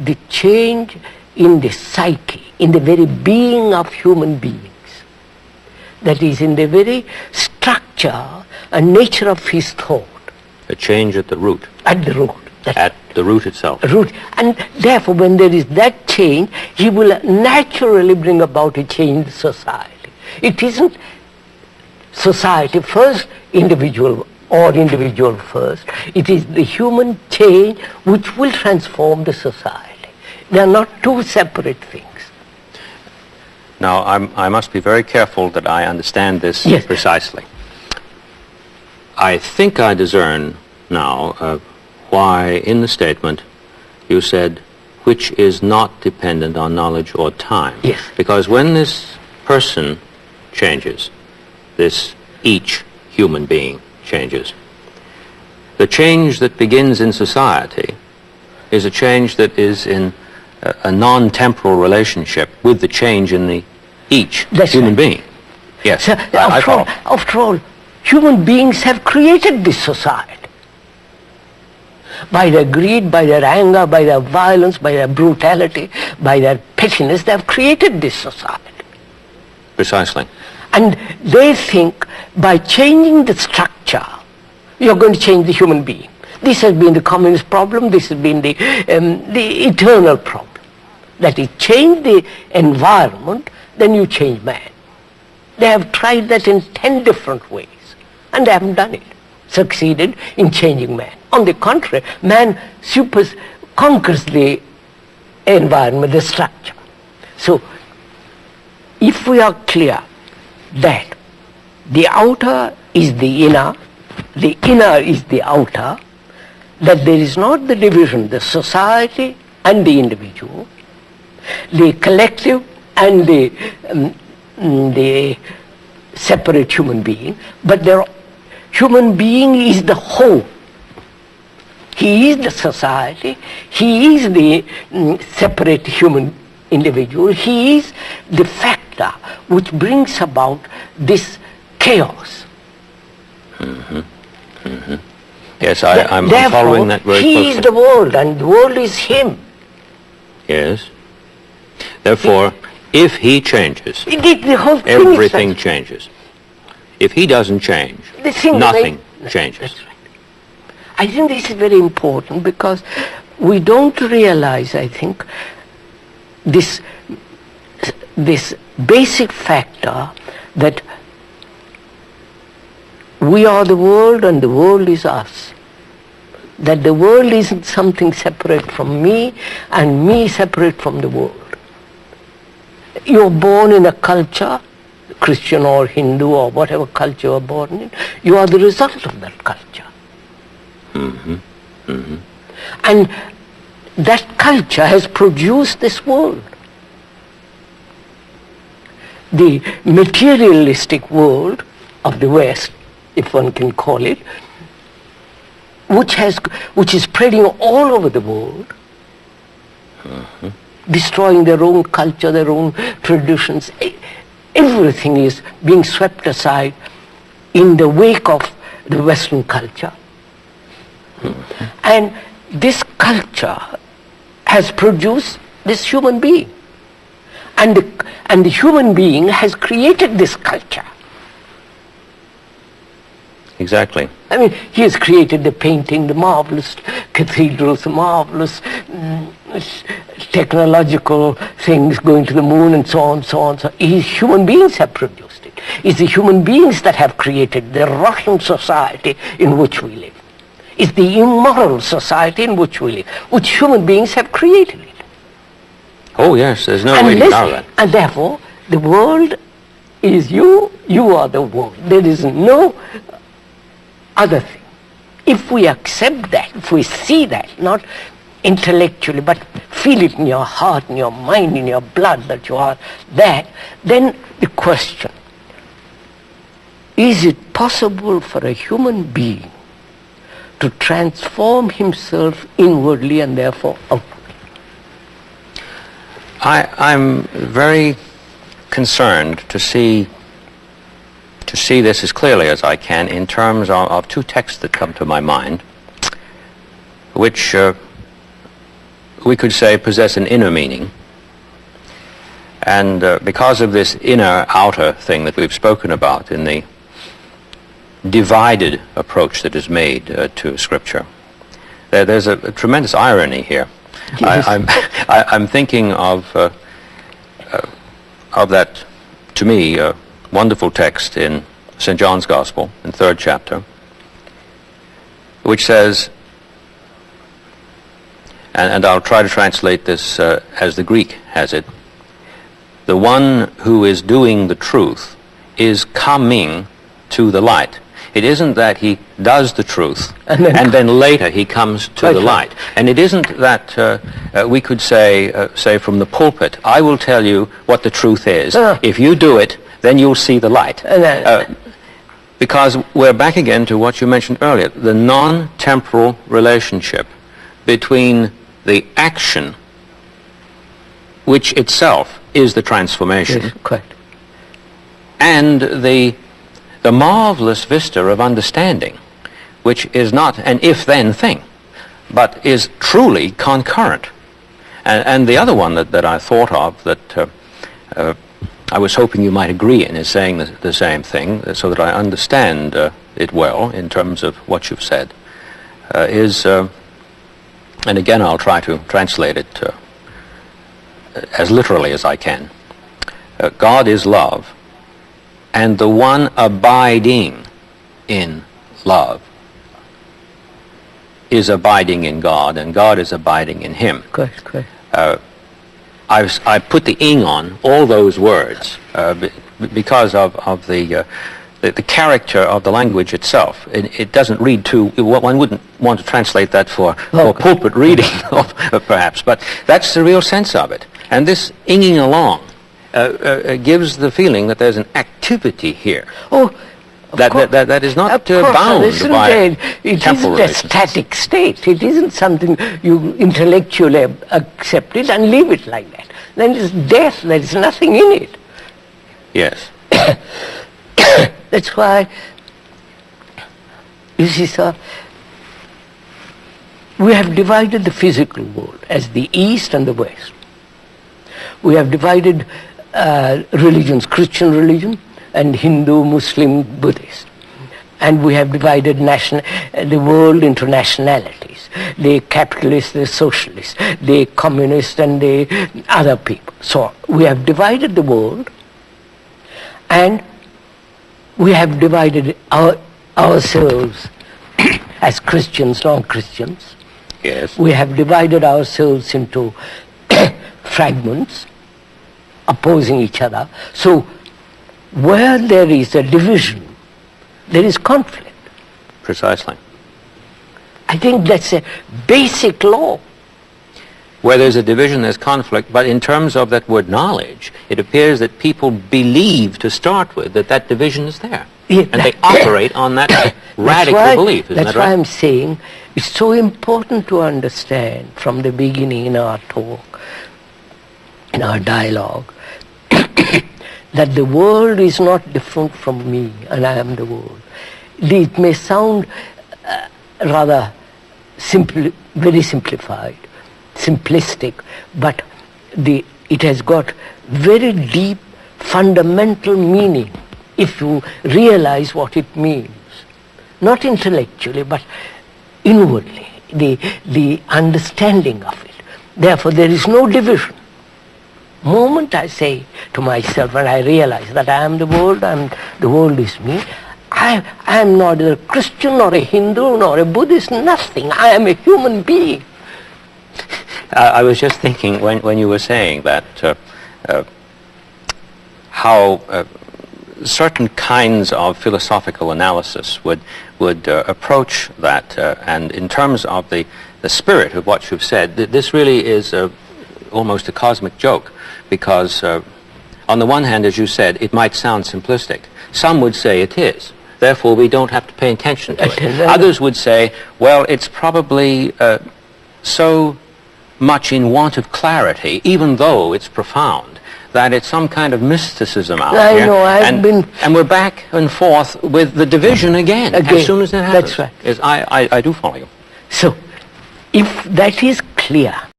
the change in the psyche, in the very being of human beings. That is, in the very structure and nature of his thought. A change at the root. At the root. At the root itself. Root. And therefore, when there is that change, he will naturally bring about a change in society. It isn't society first, individual or individual first. It is the human change which will transform the society. They are not two separate things. Now, I must be very careful that I understand this precisely. I think I discern now why in the statement you said, which is not dependent on knowledge or time. Yes. Because when this person changes, this each human being changes, the change that begins in society is a change that is in a non-temporal relationship with the change in the each human being. Yes, so, after all, human beings have created this society. By their greed, by their anger, by their violence, by their brutality, by their pettiness, they have created this society. Precisely. And they think by changing the structure, you're going to change the human being. This has been the communist problem, this has been the eternal problem. That is, change the environment, then you change man. They have tried that in 10 different ways, and they haven't done it, succeeded in changing man. On the contrary, man conquers the environment, the structure. So, if we are clear that the outer is the inner is the outer, that there is not the division, the society and the individual, the collective and the separate human being, but human being is the whole. He is the society, he is the separate human individual, he is the factor which brings about this chaos. Mm-hmm. Mm-hmm. Yes, I'm following that very closely. He is the world and the world is him. Yes. Therefore, if he changes, the whole thing everything changes. If he doesn't change, nothing changes. That's right. I think this is very important because we don't realize, I think, this basic factor that we are the world and the world is us. That the world isn't something separate from me and me separate from the world. You're born in a culture, Christian or Hindu or whatever culture you're born in, you are the result of that culture. Mm-hmm. Mm-hmm. And that culture has produced this world. The materialistic world of the West, if one can call it, which is spreading all over the world, mm-hmm. destroying their own culture, their own traditions. Everything is being swept aside in the wake of the Western culture. Mm-hmm. And this culture has produced this human being. And the human being has created this culture. Exactly. I mean, he has created the painting, the marvelous cathedrals, the marvelous technological things going to the moon and so on, so on. So human beings have produced it. It's the human beings that have created the Russian society in which we live. It's the immoral society in which we live, which human beings have created it. Oh yes, there's no way to doubt that. And therefore, the world is you, you are the world. There is no other thing. If we accept that, if we see that, not intellectually, but feel it in your heart, in your mind, in your blood that you are that, then the question, is it possible for a human being to transform himself inwardly and therefore outwardly? I'm very concerned to see this as clearly as I can in terms of two texts that come to my mind, which we could say, possess an inner meaning. And because of this inner-outer thing that we've spoken about in the divided approach that is made to Scripture, there's a tremendous irony here. Yes. I'm thinking of that, to me, wonderful text in St. John's Gospel, in 3rd chapter, which says, and I'll try to translate this as the Greek has it, the one who is doing the truth is coming to the light. It isn't that he does the truth and then later he comes to the light. And it isn't that we could say from the pulpit, I will tell you what the truth is. If you do it, then you'll see the light. Because we're back again to what you mentioned earlier, the non-temporal relationship between the action, which itself is the transformation, yes, correct, and the marvelous vista of understanding, which is not an if-then thing, but is truly concurrent. And the other one that I thought of that I was hoping you might agree in is saying the same thing, so that I understand it well in terms of what you've said, is, and again I'll try to translate it as literally as I can. God is love, and the one abiding in love is abiding in God, and God is abiding in him. correct, correct. I put the ing on all those words because of the character of the language itself. It doesn't read too, one wouldn't want to translate that for pulpit reading, perhaps, but that's the real sense of it. And this inging along gives the feeling that there's an activity here. Oh, that is not bound by it temporal isn't a static state. It isn't something you intellectually accept it and leave it like that. Then it's death. There is nothing in it. Yes. That's why, you see, sir, we have divided the physical world as the East and the West. We have divided religions, Christian religion, and Hindu, Muslim, Buddhist. And we have divided the world into nationalities. The capitalists, the socialists, the communists, and the other people. So we have divided the world, and we have divided ourselves as Christians, non-Christians. Yes. We have divided ourselves into fragments, opposing each other. So where there is a division, there is conflict. Precisely. I think that's a basic law. Where there's a division, there's conflict, but in terms of that word knowledge, it appears that people believe to start with that division is there. Yeah, and they operate on that radical belief, isn't that right? That's why I'm saying it's so important to understand from the beginning in our talk, in our dialogue, that the world is not different from me and I am the world. It may sound rather simple, very simplified, simplistic, but it has got very deep fundamental meaning if you realize what it means. Not intellectually, but inwardly, the understanding of it. Therefore, there is no division. Moment I say to myself, and I realize that I am the world, and the world is me, I am not a Christian nor a Hindu nor a Buddhist, nothing. I am a human being. I was just thinking when you were saying that how certain kinds of philosophical analysis would approach that, and in terms of the spirit of what you've said, this really is almost a cosmic joke, because on the one hand, as you said, it might sound simplistic. Some would say it is. Therefore, we don't have to pay attention to it. Others would say, well, it's probably so much in want of clarity, even though it's profound, that it's some kind of mysticism out I here. know, and we're back and forth with the division again as soon as it happens. That's right. Yes, I do follow you. So, if that is clear,